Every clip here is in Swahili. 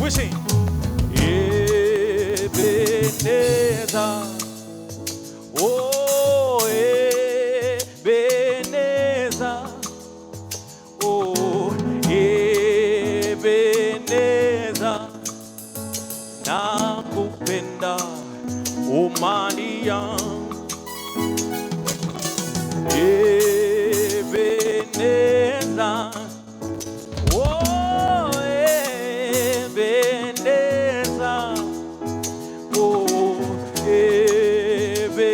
We sing. Ebenezer. Oh, Ebenezer. Oh, Ebenezer. Nakupenda umania. Ebenezer. Oh, Ebenezer. Oh, Ebenezer.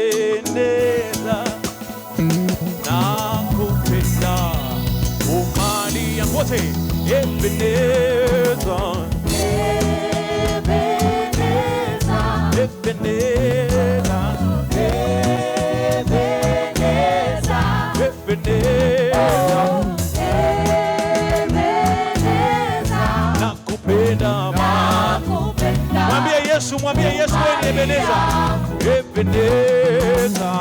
Nakupenda umania. Wote Ebenezer. Mwambie Yesu wewe ni Ebeneza. Ebeneza.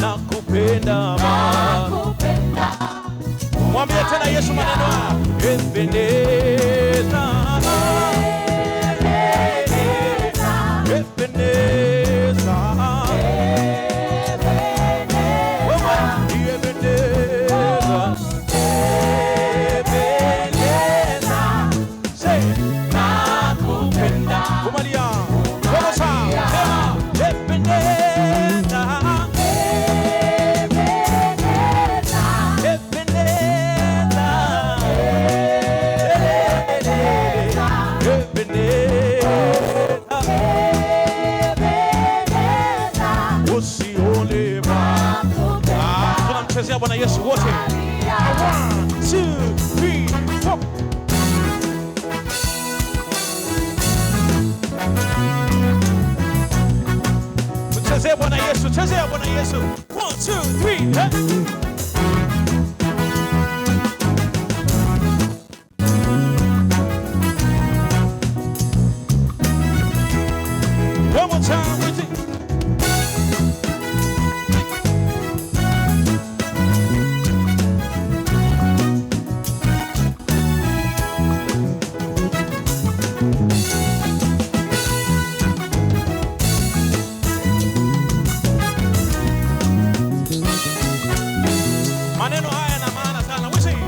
Nakupenda. Mwambie tena Yesu maneno haya. Ebeneza. Ebeneza. Tunamchezea Bwana Yesu wote. 1, 2, 3, 4. Chezea Bwana Yesu, chezea Bwana Yesu. 1, 2, 3. One more time with it. Maneno haya na maana sana. We sing.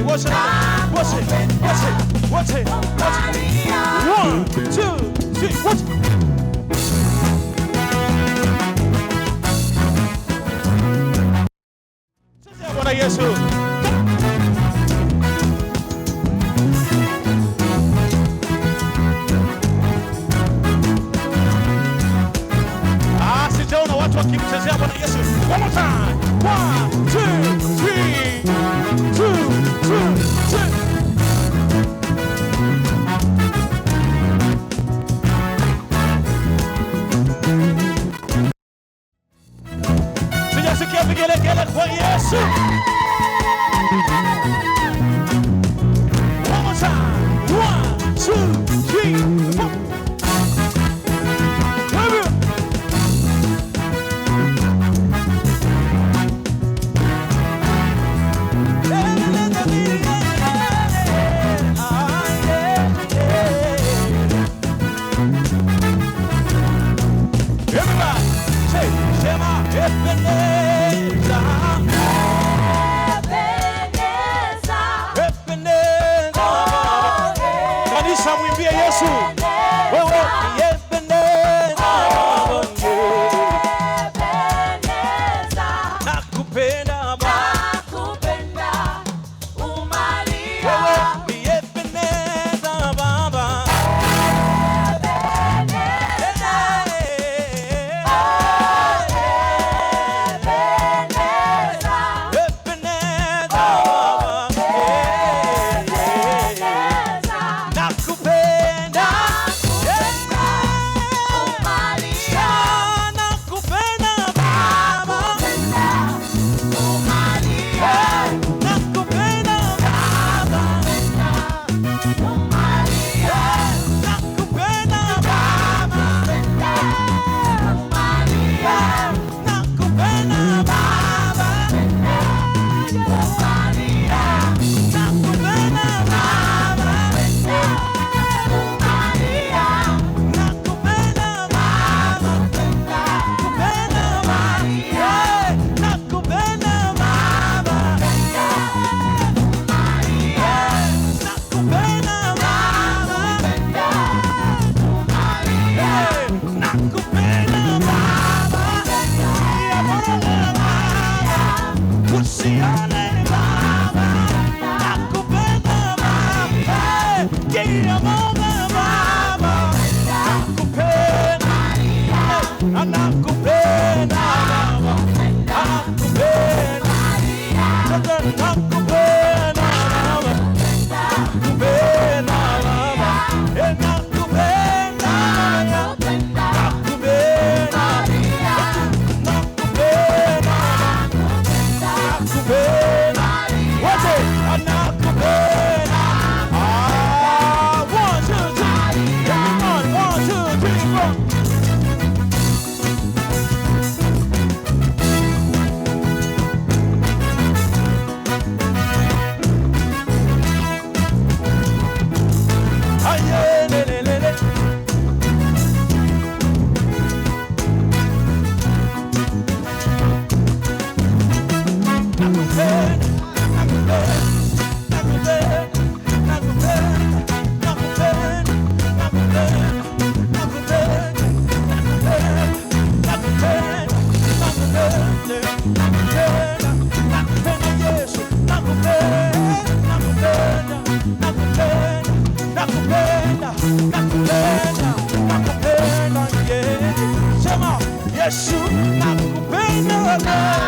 What's it? Watch it, watch it, watch it, watch it. 1, 2, 3, watch it. Chezea Bwana Yesu. Sijaona watu wakimchezea Bwana Yesu. One more time. 1, 2, 3. 2, 2, 3. Sijasikia vigelegele kwa Yesu. One more time. 1, 2, 3, 4. Kanisa mwimbie Yesu. Wewe yependeza. Nakupenda Baba. Nakupenda umalia. Wewe yependeza Baba. Yesu nakupenda.